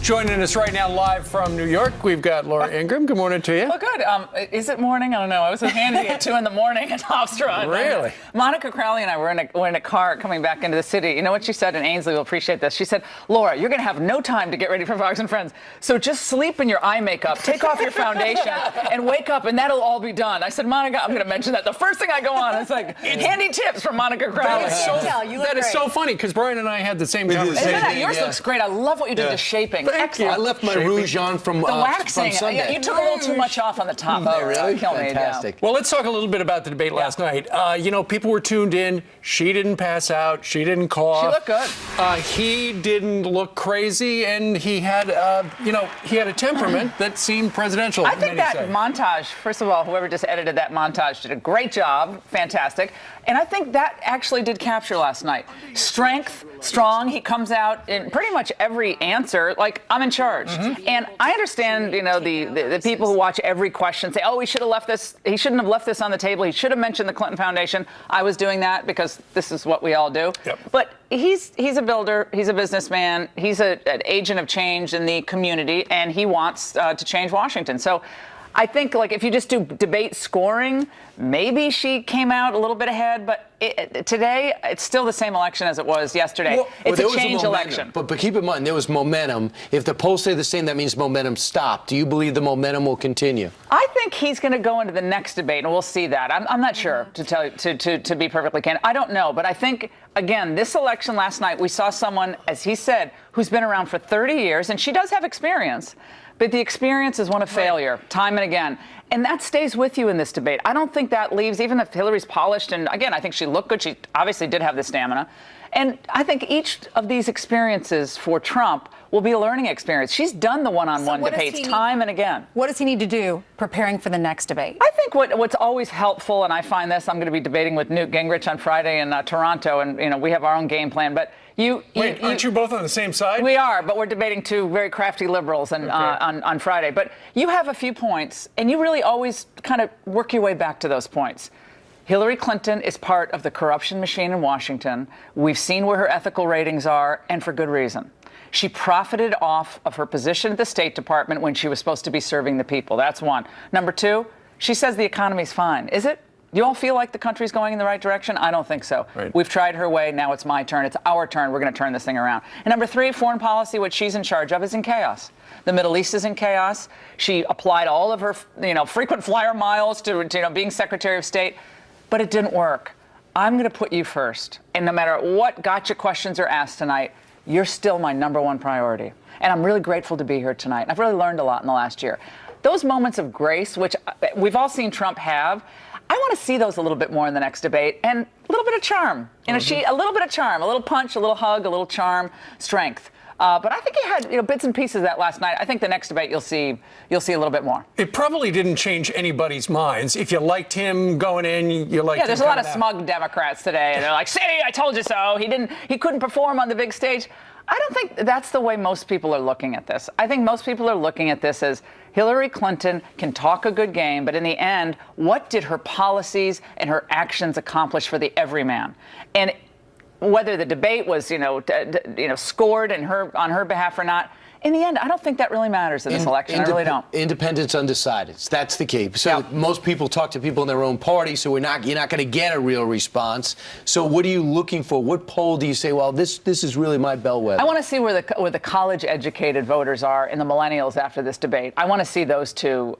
Joining us right now live from New York, we've got Laura Ingraham. Good morning to you. Oh, good. Is it morning? I don't know. I was with Andy at 2 in the morning in Hofstra. Really? Monica Crowley and I were in a car coming back into the city. You know what she said, and Ainsley will appreciate this. She said, Laura, you're going to have no time to get ready for Fox and Friends. So just sleep in your eye makeup, take off your foundation, and wake up, and that'll all be done. I said, Monica, I'm going to mention that. The first thing I go on, it's like handy tips from Monica Crowley. That is so funny, because Brian and I had the same conversation. Yours looks great. I love what you did to shaping. Thank you. I left my rouge on from the waxing. From Sunday. You took a little too much off on the top. Oh, really? Fantastic. Well, let's talk a little bit about the debate last night. You know, people were tuned in. She didn't pass out. She didn't cough. She looked good. He didn't look crazy, and he had, he had a temperament that seemed presidential. I think that montage, first of all, whoever just edited that montage did a great job. Fantastic. And I think that actually did capture last night. Strength, strong. He comes out in pretty much every answer like, I'm in charge. And I understand, you know, the people who watch every question say, oh, he should have left this. He shouldn't have left this on the table. He should have mentioned the Clinton Foundation. I was doing that because this is what we all do. Yep. But he's a builder. He's a businessman. He's an agent of change in the community, and he wants to change Washington. So I think, like, if you just do debate scoring, maybe she came out a little bit ahead, but today, it's still the same election as it was yesterday. It's a change election. But keep in mind, there was momentum. If the polls say the same, that means momentum stopped. Do you believe the momentum will continue? I think he's going to go into the next debate, and we'll see that. I'm not sure, to tell you, to be perfectly candid. I don't know, but I think, again, this election last night, we saw someone, as he said, who's been around for 30 years, and she does have experience. But the experience is one of failure, time and again. And that stays with you in this debate. I don't think that leaves, even if Hillary's polished, and again, I think she looked good. She obviously did have the stamina. And I think each of these experiences for Trump will be a learning experience. She's done the one-on-one debates time and again. What does he need to do preparing for the next debate? I think what's always helpful, and I find this, I'm going to be debating with Newt Gingrich on Friday in Toronto, and you know we have our own game plan, but aren't you both on the same side? We are, but we're debating two very crafty liberals and, on Friday. But you have a few points, and you really always kind of work your way back to those points. Hillary Clinton is part of the corruption machine in Washington. We've seen where her ethical ratings are, and for good reason. She profited off of her position at the State Department when she was supposed to be serving the people. That's one. Number two, she says the economy's fine. Is it? You all feel like the country's going in the right direction? I don't think so. Right. We've tried her way. Now it's my turn. It's our turn. We're going to turn this thing around. And number three, foreign policy, what she's in charge of, is in chaos. The Middle East is in chaos. She applied all of her, frequent flyer miles to, being Secretary of State, but it didn't work. I'm going to put you first. And no matter what gotcha questions are asked tonight, you're still my number one priority. And I'm really grateful to be here tonight. I've really learned a lot in the last year. Those moments of grace, which we've all seen Trump have, I want to see those a little bit more in the next debate, and a little bit of charm. A little bit of charm, a little punch, a little hug, a little charm, strength. But I think he had bits and pieces of that last night. I think the next debate you'll see a little bit more. It probably didn't change anybody's minds. If you liked him going in, you liked him. Yeah, there's a lot of smug Democrats today, and they're like, "See, I told you so. He couldn't perform on the big stage." I don't think that's the way most people are looking at this. I think most people are looking at this as Hillary Clinton can talk a good game, but in the end, what did her policies and her actions accomplish for the everyman? And whether the debate was, scored on her behalf or not, in the end, I don't think that really matters in this election. I really don't. Independents, undecideds. That's the key. So most people talk to people in their own party, so you're not going to get a real response. So what are you looking for? What poll do you say, well, this is really my bellwether? I want to see where the college-educated voters are and the millennials after this debate. I want to see those two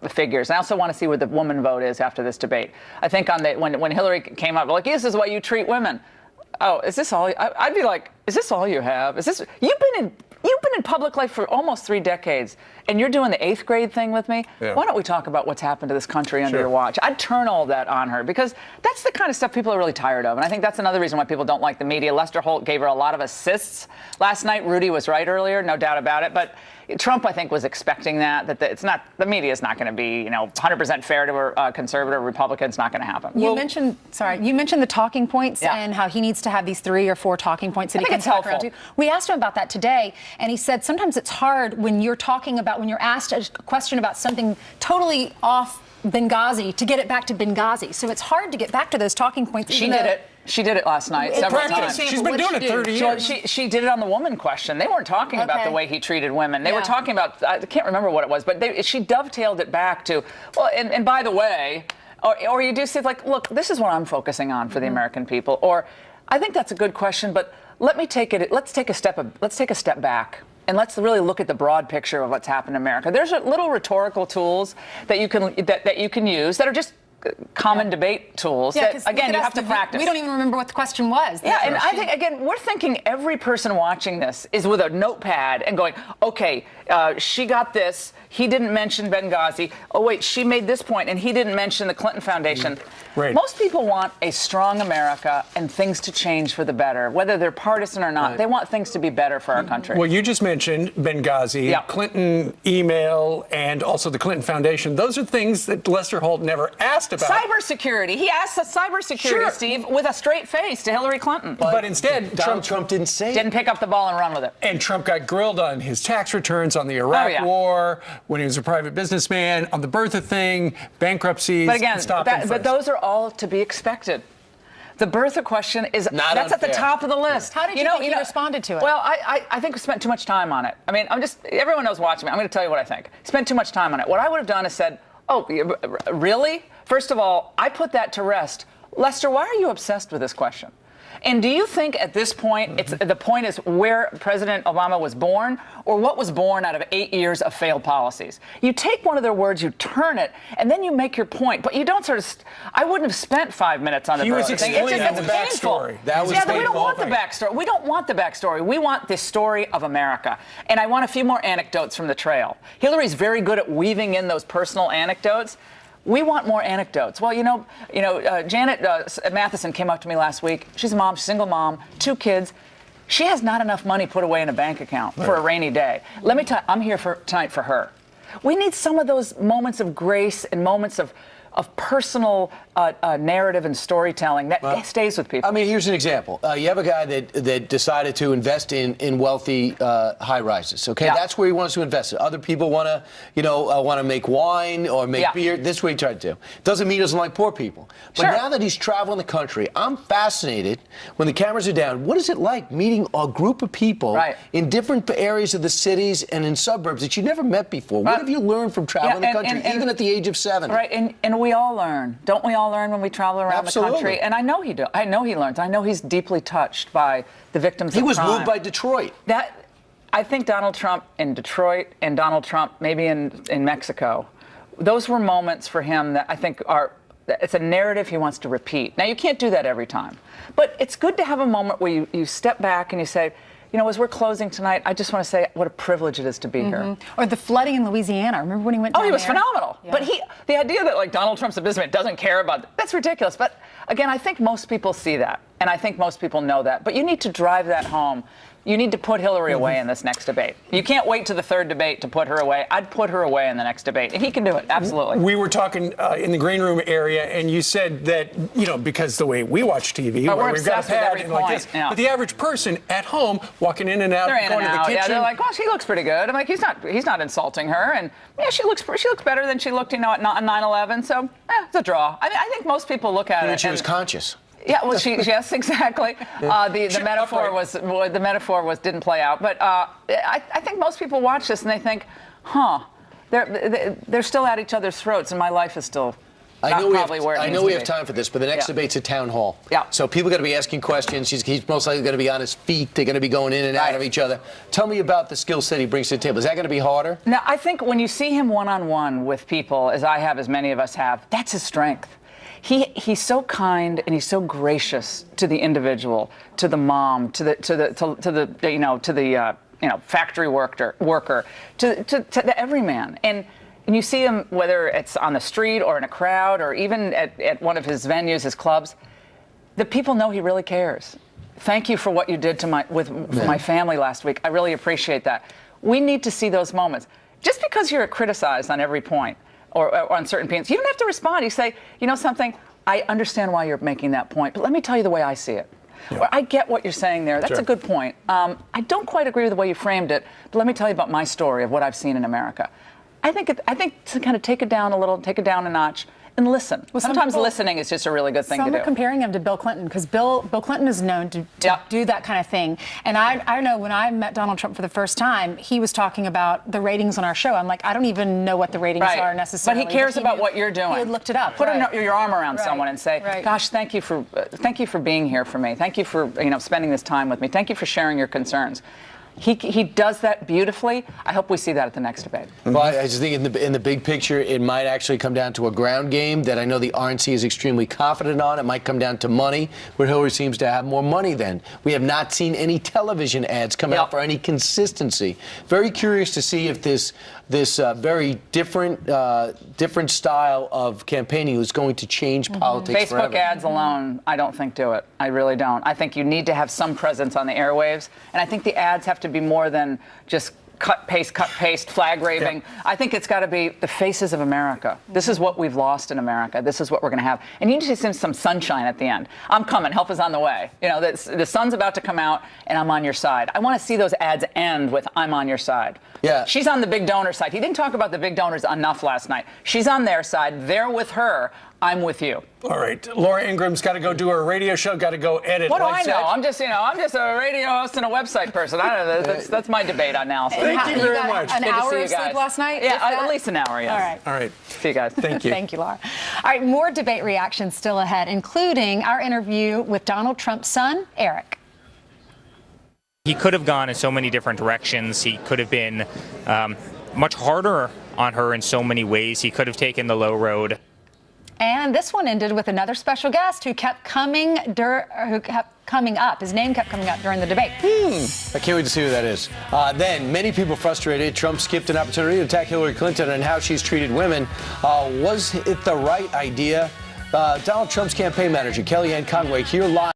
figures. I also want to see where the woman vote is after this debate. I think when Hillary came up, like, this is why you treat women. Oh, is this all? I'd be like, is this all you have? You've been in public life for almost 3 decades, and you're doing the 8th grade thing with me? Yeah. Why don't we talk about what's happened to this country under your watch? I'd turn all that on her, because that's the kind of stuff people are really tired of. And I think that's another reason why people don't like the media. Lester Holt gave her a lot of assists last night. Rudy was right earlier, no doubt about it. But Trump, I think, was expecting that the media is not going to be, 100% fair to a conservative or Republican. It's not going to happen. You mentioned the talking points and how he needs to have these 3 or 4 talking points that he can talk around to. We asked him about that today, and he said sometimes it's hard when you're asked a question about something totally off Benghazi to get it back to Benghazi. So it's hard to get back to those talking points. She did it. She did it last night several times. She's been doing it 30 years. She did it on the woman question. They weren't talking about the way he treated women. They were talking about, I can't remember what it was, but she dovetailed it back to, well, and by the way, or you do say, like, look, this is what I'm focusing on for the American people. Or, I think that's a good question, but let's take a step back. And let's really look at the broad picture of what's happened in America. There's little rhetorical tools that you can use that are just common debate tools that, again, you have to practice. We don't even remember what the question was. Yeah, and I think, again, we're thinking every person watching this is with a notepad and going, okay, she got this, he didn't mention Benghazi, oh wait, she made this point and he didn't mention the Clinton Foundation. Right. Most people want a strong America and things to change for the better, whether they're partisan or not. They want things to be better for our country. Well, you just mentioned Benghazi, Clinton email, and also the Clinton Foundation. Those are things that Lester Holt never asked about. Cybersecurity. He asked the cybersecurity, Steve, with a straight face to Hillary Clinton. But instead, Donald Trump didn't say it. Didn't pick up the ball and run with it. And Trump got grilled on his tax returns, on the Iraq War, when he was a private businessman, on the Bertha thing, bankruptcies. But again, but those are all to be expected. The Bertha question is that's at the top of the list. How did you think he responded to it? Well, I think we spent too much time on it. I mean, everyone knows watching me. I'm going to tell you what I think. Spent too much time on it. What I would have done is said, oh, really? First of all, I put that to rest. Lester, why are you obsessed with this question? And do you think at this point, the point is where President Obama was born or what was born out of 8 years of failed policies? You take one of their words, you turn it, and then you make your point. But you don't sort of, I wouldn't have spent 5 minutes on the He was thing. explaining the backstory. That was we don't want the backstory. We don't want the backstory. We want the story of America. And I want a few more anecdotes from the trail. Hillary's very good at weaving in those personal anecdotes. We want more anecdotes. Well, Janet Matheson came up to me last week. She's a mom, single mom, 2 kids. She has not enough money put away in a bank account for a rainy day. Let me tell you, I'm here tonight for her. We need some of those moments of grace and moments of personal narrative and storytelling that stays with people. I mean, here's an example. You have a guy that decided to invest in wealthy high rises. Okay, that's where he wants to invest it. Other people want to make wine or make beer. This is what he tried to do. Doesn't mean he doesn't like poor people. But now that he's traveling the country, I'm fascinated when the cameras are down. What is it like meeting a group of people in different areas of the cities and in suburbs that you never met before? What have you learned from traveling the country, even at the age of 7? Right, and we all learn. Don't we all learn when we travel around the country? And I know he does. I know he learns. I know he's deeply touched by the victims of crime. He was moved by Detroit. I think Donald Trump in Detroit and Donald Trump maybe in Mexico, those were moments for him that I think it's a narrative he wants to repeat. Now, you can't do that every time. But it's good to have a moment where you step back and you say, as we're closing tonight, I just want to say what a privilege it is to be here. Or the flooding in Louisiana. Remember when he went down he was there? phenomenal. Yeah. But the idea that Donald Trump's a businessman doesn't care about that's ridiculous. But again, I think most people see that. And I think most people know that. But you need to drive that home. You need to put Hillary away in this next debate. You can't wait to the 3rd debate to put her away. I'd put her away in the next debate. And he can do it, absolutely. We were talking in the green room area, and you said that, because the way we watch TV, where we've got a pad and like this, but the average person at home walking in and out, going to the kitchen. Yeah, they're like, well, she looks pretty good. I'm like, he's not insulting her. And she looks better than she looked, on 9/11. So, it's a draw. I think most people look at it. And she was conscious. Yeah, well, yes, exactly. The metaphor didn't play out, but I think most people watch this and they think, they're still at each other's throats, and my life is still. I know we have time for this, but the next debate's at Town Hall. Yeah. So people are going to be asking questions. He's most likely going to be on his feet. They're going to be going in and out of each other. Tell me about the skill set he brings to the table. Is that going to be harder? Now, I think when you see him one-on-one with people, as I have, as many of us have, that's his strength. He's so kind and he's so gracious to the individual, to the mom, to the factory worker, to the everyman. And you see him whether it's on the street or in a crowd or even at one of his venues, his clubs. The people know he really cares. Thank you for what you did to my family last week. I really appreciate that. We need to see those moments. Just because you're criticized on every point. Or on certain points, you don't have to respond. You say, something, I understand why you're making that point, but let me tell you the way I see it. Yeah. Or I get what you're saying there. That's a good point. I don't quite agree with the way you framed it, but let me tell you about my story of what I've seen in America. I think to kind of take it down a little, take it down a notch, and listen. Well, sometimes listening is just a really good thing to do. Some are comparing him to Bill Clinton because Bill Clinton is known to do that kind of thing. And I know when I met Donald Trump for the first time, he was talking about the ratings on our show. I'm like, I don't even know what the ratings are necessarily. But he cares about what you're doing. He had looked it up. Put your arm around someone and say, "Gosh, thank you for being here for me. Thank you for spending this time with me. Thank you for sharing your concerns." He does that beautifully. I hope we see that at the next debate. Well, I just think in the big picture, it might actually come down to a ground game that I know the RNC is extremely confident on. It might come down to money, where Hillary seems to have more money than. We have not seen any television ads come out for any consistency. Very curious to see if this very different style of campaigning is going to change politics Facebook forever. ads alone, I don't think do it. I really don't. I think you need to have some presence on the airwaves, and I think the ads have to be more than just cut, paste, flag waving. Yep. I think it's got to be the faces of America. This is what we've lost in America. This is what we're going to have. And you need to see some sunshine at the end. I'm coming. Help is on the way. The sun's about to come out, and I'm on your side. I want to see those ads end with "I'm on your side." Yeah. She's on the big donor side. He didn't talk about the big donors enough last night. She's on their side. They're with her. I'm with you. All right, Laura Ingram's got to go do her radio show. Got to go edit. What do I know? I'm just a radio host and a website person. I don't know. That's my debate on now. So. Thank you very much. An hour of sleep last night? Yeah, at least an hour. Yes. All right. See you guys. Thank you. Thank you, Laura. All right, more debate reactions still ahead, including our interview with Donald Trump's son, Eric. He could have gone in so many different directions. He could have been much harder on her in so many ways. He could have taken the low road. And this one ended with another special guest who kept coming up. His name kept coming up during the debate. I can't wait to see who that is. Then, many people frustrated. Trump skipped an opportunity to attack Hillary Clinton and how she's treated women. Was it the right idea? Donald Trump's campaign manager, Kellyanne Conway, here live.